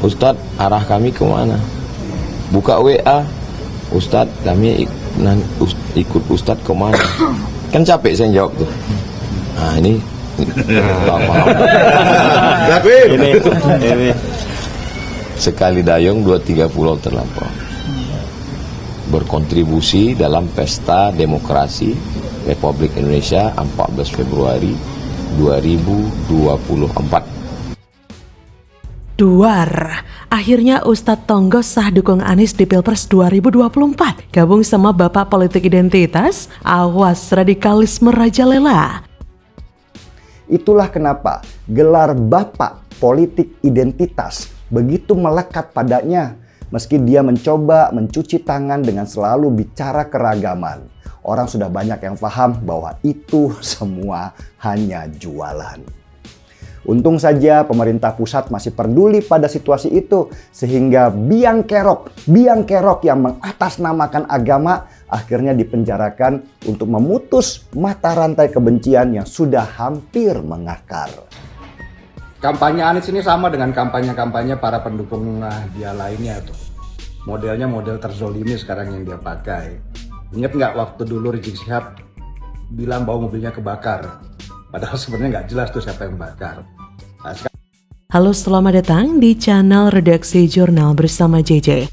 Ustadz, arah kami kemana? Buka WA, Ustadz, kami ikut Ustadz kemana? Kan capek saya jawab tuh. Nah ini ini sekali dayung 2-3 pulau terlampau. Berkontribusi dalam pesta demokrasi Republik Indonesia 14 Februari 2024. Duar, akhirnya Ustadz Tonggos sah dukung Anies di Pilpres 2024. Gabung sama Bapak Politik Identitas, awas radikalisme rajalela. Itulah kenapa gelar Bapak Politik Identitas begitu melekat padanya. Meski dia mencoba mencuci tangan dengan selalu bicara keragaman, orang sudah banyak yang paham bahwa itu semua hanya jualan. Untung saja pemerintah pusat masih peduli pada situasi itu, sehingga biang kerok yang mengatasnamakan agama akhirnya dipenjarakan untuk memutus mata rantai kebencian yang sudah hampir mengakar. Kampanye Anies ini sama dengan kampanye-kampanye para pendukung dia lainnya tuh. Modelnya model terzolimi sekarang yang dia pakai. Ingat nggak waktu dulu Rizik Syihab bilang bahwa mobilnya kebakar? Padahal sebenarnya nggak jelas tuh siapa yang bakar. Halo, selamat datang di channel Redaksi Jurnal bersama JJ.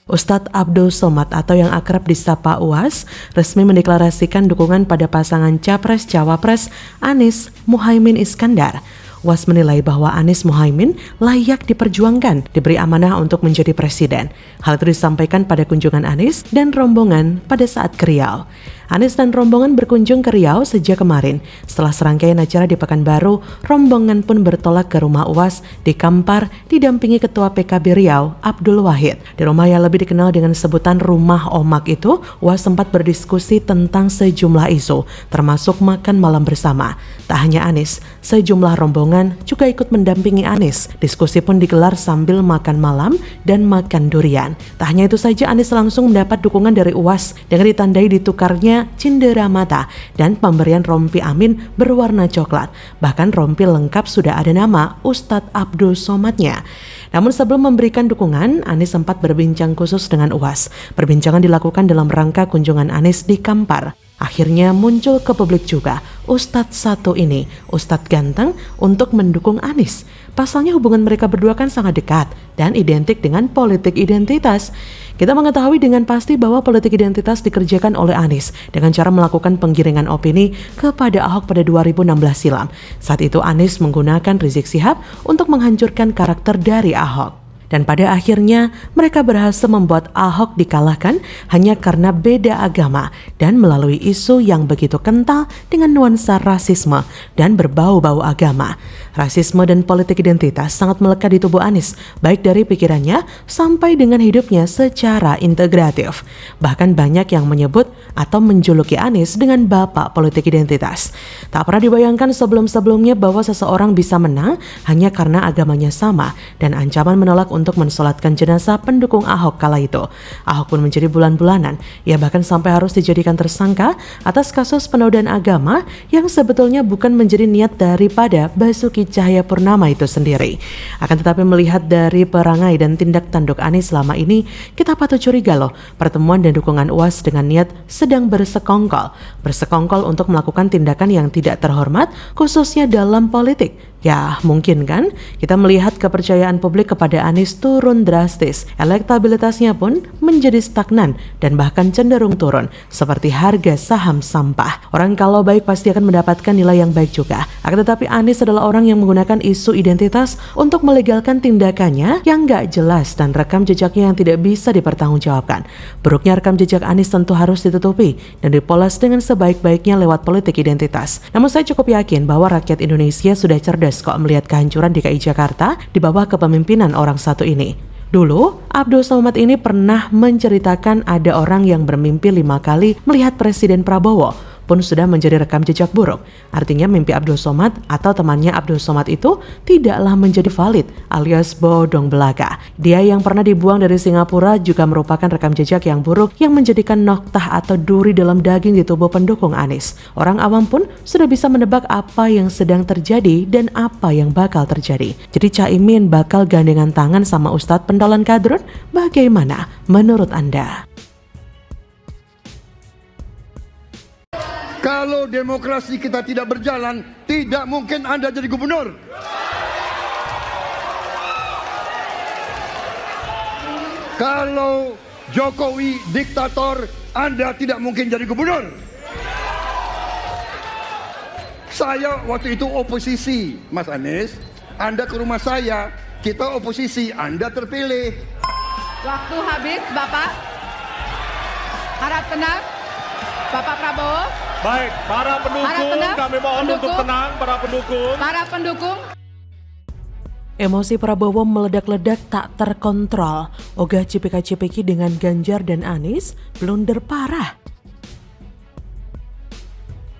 Ustadz Abdul Somad atau yang akrab disapa UAS resmi mendeklarasikan dukungan pada pasangan Capres-Cawapres Anies Muhaimin Iskandar. UAS menilai bahwa Anies Muhaimin layak diperjuangkan, diberi amanah untuk menjadi presiden. Hal itu disampaikan pada kunjungan Anies dan rombongan pada saat ke Riau. Anies dan rombongan berkunjung ke Riau sejak kemarin. Setelah serangkaian acara di Pekanbaru, rombongan pun bertolak ke rumah UAS di Kampar didampingi Ketua PKB Riau, Abdul Wahid. Di rumah yang lebih dikenal dengan sebutan Rumah Omak itu, UAS sempat berdiskusi tentang sejumlah isu, termasuk makan malam bersama. Tak hanya Anies, sejumlah rombongan juga ikut mendampingi Anies. Diskusi pun digelar sambil makan malam dan makan durian. Tak hanya itu saja, Anies langsung mendapat dukungan dari UAS dengan ditandai ditukarnya cindera mata dan pemberian rompi amin berwarna coklat. Bahkan rompi lengkap sudah ada nama Ustadz Abdul Somadnya. Namun sebelum memberikan dukungan, Anies sempat berbincang khusus dengan UAS. Perbincangan dilakukan dalam rangka kunjungan Anies di Kampar. Akhirnya muncul ke publik juga Ustadz satu ini, Ustadz ganteng, untuk mendukung Anies. Pasalnya hubungan mereka berdua kan sangat dekat dan identik dengan politik identitas. Kita mengetahui dengan pasti bahwa politik identitas dikerjakan oleh Anies dengan cara melakukan penggiringan opini kepada Ahok pada 2016 silam. Saat itu Anies menggunakan Rizik Syihab untuk menghancurkan karakter dari Ahok. Dan pada akhirnya mereka berhasil membuat Ahok dikalahkan hanya karena beda agama dan melalui isu yang begitu kental dengan nuansa rasisme dan berbau-bau agama. Rasisme dan politik identitas sangat melekat di tubuh Anies, baik dari pikirannya sampai dengan hidupnya secara integratif. Bahkan banyak yang menyebut atau menjuluki Anies dengan Bapak Politik Identitas. Tak pernah dibayangkan sebelum-sebelumnya bahwa seseorang bisa menang hanya karena agamanya sama dan ancaman menolak untuk mensolatkan jenazah pendukung Ahok kala itu. Ahok pun menjadi bulan-bulanan. Ia bahkan sampai harus dijadikan tersangka atas kasus penodaan agama yang sebetulnya bukan menjadi niat daripada Basuki Cahayapurnama itu sendiri. Akan tetapi melihat dari perangai dan tindak tanduk Anies selama ini, kita patut curiga loh, pertemuan dan dukungan UAS dengan niat sedang bersekongkol untuk melakukan tindakan yang tidak terhormat, khususnya dalam politik. Ya mungkin kan, kita melihat kepercayaan publik kepada Anies turun drastis, elektabilitasnya pun menjadi stagnan dan bahkan cenderung turun, seperti harga saham sampah. Orang kalau baik pasti akan mendapatkan nilai yang baik juga. Akan tetapi Anies adalah orang yang menggunakan isu identitas untuk melegalkan tindakannya yang gak jelas dan rekam jejaknya yang tidak bisa dipertanggungjawabkan. Buruknya rekam jejak Anies tentu harus ditutupi dan dipoles dengan sebaik-baiknya lewat politik identitas. Namun saya cukup yakin bahwa rakyat Indonesia sudah cerdas kok melihat kehancuran DKI Jakarta di bawah kepemimpinan orang satu ini. Dulu, Abdul Somad ini pernah menceritakan ada orang yang bermimpi 5 kali melihat Presiden Prabowo. pun sudah menjadi rekam jejak buruk. Artinya mimpi Abdul Somad atau temannya Abdul Somad itu tidaklah menjadi valid alias bodong belaka. Dia yang pernah dibuang dari Singapura juga merupakan rekam jejak yang buruk yang menjadikan noktah atau duri dalam daging di tubuh pendukung Anies. Orang awam pun sudah bisa menebak apa yang sedang terjadi dan apa yang bakal terjadi. Jadi Caimin bakal gandengan tangan sama Ustadz pentolan kadrun? Bagaimana menurut Anda? Kalau demokrasi kita tidak berjalan, tidak mungkin Anda jadi gubernur. Kalau Jokowi diktator, Anda tidak mungkin jadi gubernur. Saya waktu itu oposisi, Mas Anies. Anda ke rumah saya, kita oposisi, Anda terpilih. Waktu habis, Bapak. Harap tenang, Bapak Prabowo. Baik, para pendukung, kami mohon untuk tenang, para pendukung. Para pendukung. Emosi Prabowo meledak-ledak tak terkontrol. Ogah cipika-cipiki dengan Ganjar dan Anies blunder parah.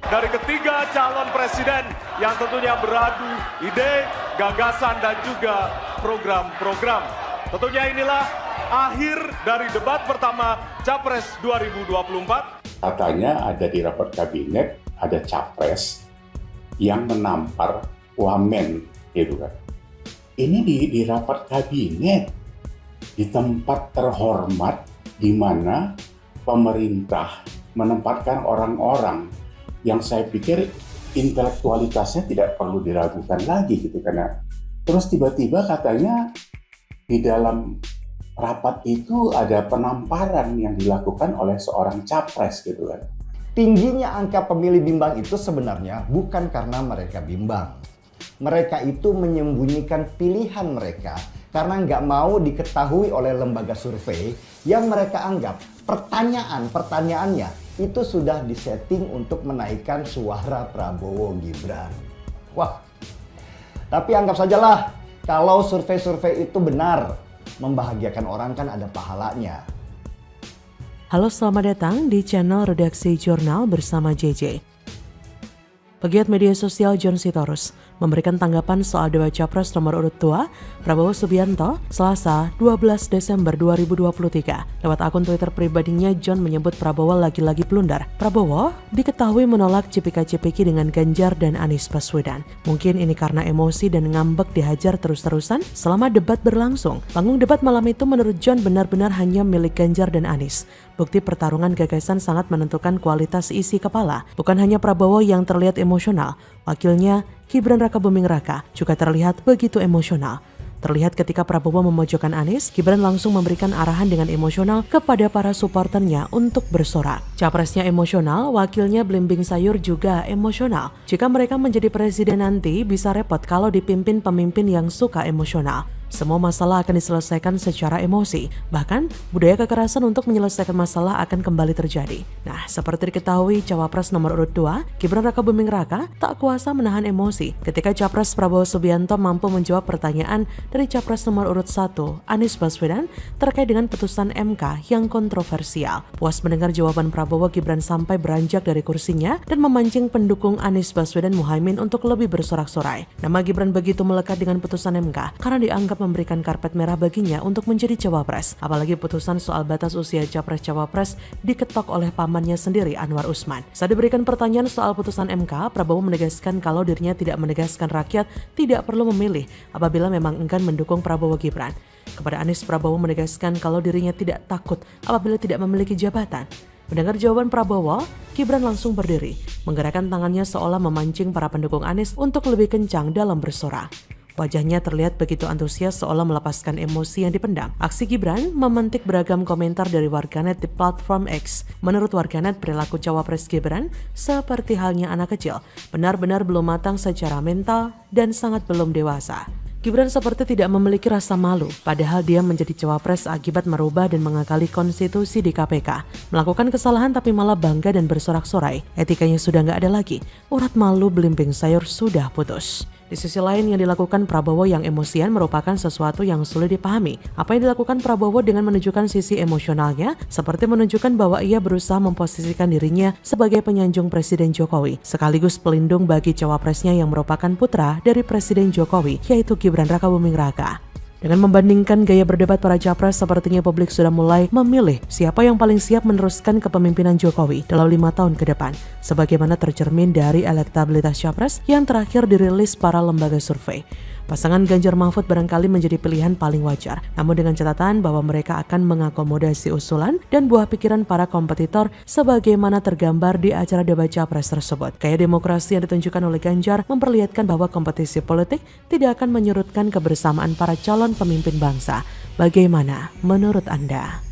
Dari ketiga calon presiden yang tentunya beradu ide, gagasan, dan juga program-program. Tentunya inilah akhir dari debat pertama Capres 2024. Katanya ada di rapat kabinet, ada capres yang menampar wamen, gitu kan. Ini di rapat kabinet, di tempat terhormat di mana pemerintah menempatkan orang-orang yang saya pikir intelektualitasnya tidak perlu diragukan lagi gitu, karena terus tiba-tiba katanya di dalam rapat itu ada penamparan yang dilakukan oleh seorang capres gitu kan. Tingginya angka pemilih bimbang itu sebenarnya bukan karena mereka bimbang. Mereka itu menyembunyikan pilihan mereka karena nggak mau diketahui oleh lembaga survei yang mereka anggap pertanyaannya itu sudah disetting untuk menaikkan suara Prabowo Gibran. Wah, tapi anggap sajalah kalau survei-survei itu benar, membahagiakan orang kan ada pahalanya. Halo, selamat datang di channel Redaksi Jurnal bersama JJ. Pegiat media sosial John Sitorus memberikan tanggapan soal debat Capres nomor urut 2 Prabowo Subianto Selasa 12 Desember 2023. Lewat akun Twitter pribadinya, John menyebut Prabowo lagi-lagi blunder. Prabowo diketahui menolak cipika-cipiki dengan Ganjar dan Anies Baswedan. Mungkin ini karena emosi dan ngambek dihajar terus-terusan selama debat berlangsung. Panggung debat malam itu menurut John benar-benar hanya milik Ganjar dan Anies. Bukti pertarungan gagasan sangat menentukan kualitas isi kepala. Bukan hanya Prabowo yang terlihat emosional, wakilnya Gibran Rakabuming Raka juga terlihat begitu emosional. Terlihat ketika Prabowo memojokkan Anies, Gibran langsung memberikan arahan dengan emosional kepada para supporternya untuk bersorak. Capresnya emosional, wakilnya belimbing sayur juga emosional. Jika mereka menjadi presiden nanti, bisa repot kalau dipimpin pemimpin yang suka emosional. Semua masalah akan diselesaikan secara emosi. Bahkan, budaya kekerasan untuk menyelesaikan masalah akan kembali terjadi. Nah, seperti diketahui, Cawapres nomor urut 2, Gibran Rakabuming Raka, tak kuasa menahan emosi ketika Capres Prabowo Subianto mampu menjawab pertanyaan dari Capres nomor urut 1, Anies Baswedan, terkait dengan putusan MK yang kontroversial. Puas mendengar jawaban Prabowo, Gibran sampai beranjak dari kursinya dan memancing pendukung Anies Baswedan Muhaimin untuk lebih bersorak-sorai. Nama Gibran begitu melekat dengan putusan MK karena dianggap memberikan karpet merah baginya untuk menjadi cawapres. Apalagi putusan soal batas usia capres-cawapres diketok oleh pamannya sendiri, Anwar Usman. Saat diberikan pertanyaan soal putusan MK, Prabowo menegaskan kalau dirinya tidak menegaskan rakyat tidak perlu memilih apabila memang enggan mendukung Prabowo Gibran. Kepada Anies, Prabowo menegaskan kalau dirinya tidak takut apabila tidak memiliki jabatan. Mendengar jawaban Prabowo, Gibran langsung berdiri, menggerakkan tangannya seolah memancing para pendukung Anies untuk lebih kencang dalam bersorak. Wajahnya terlihat begitu antusias seolah melepaskan emosi yang dipendam. Aksi Gibran memantik beragam komentar dari warganet di platform X. Menurut warganet, perilaku Cawapres Gibran seperti halnya anak kecil, benar-benar belum matang secara mental dan sangat belum dewasa. Gibran seperti tidak memiliki rasa malu, padahal dia menjadi cawapres akibat merubah dan mengakali konstitusi di KPK. Melakukan kesalahan tapi malah bangga dan bersorak-sorai. Etikanya sudah nggak ada lagi. Urat malu belimbing sayur sudah putus. Di sisi lain, yang dilakukan Prabowo yang emosian merupakan sesuatu yang sulit dipahami. Apa yang dilakukan Prabowo dengan menunjukkan sisi emosionalnya, seperti menunjukkan bahwa ia berusaha memposisikan dirinya sebagai penyanjung Presiden Jokowi, sekaligus pelindung bagi cawapresnya yang merupakan putra dari Presiden Jokowi, yaitu Gibran Rakabuming Raka. Dengan membandingkan gaya berdebat para capres, sepertinya publik sudah mulai memilih siapa yang paling siap meneruskan kepemimpinan Jokowi dalam 5 tahun ke depan, sebagaimana tercermin dari elektabilitas capres yang terakhir dirilis para lembaga survei. Pasangan Ganjar Mahfud barangkali menjadi pilihan paling wajar, namun dengan catatan bahwa mereka akan mengakomodasi usulan dan buah pikiran para kompetitor sebagaimana tergambar di acara debat capres tersebut. Gaya demokrasi yang ditunjukkan oleh Ganjar memperlihatkan bahwa kompetisi politik tidak akan menyurutkan kebersamaan para calon pemimpin bangsa. Bagaimana menurut Anda?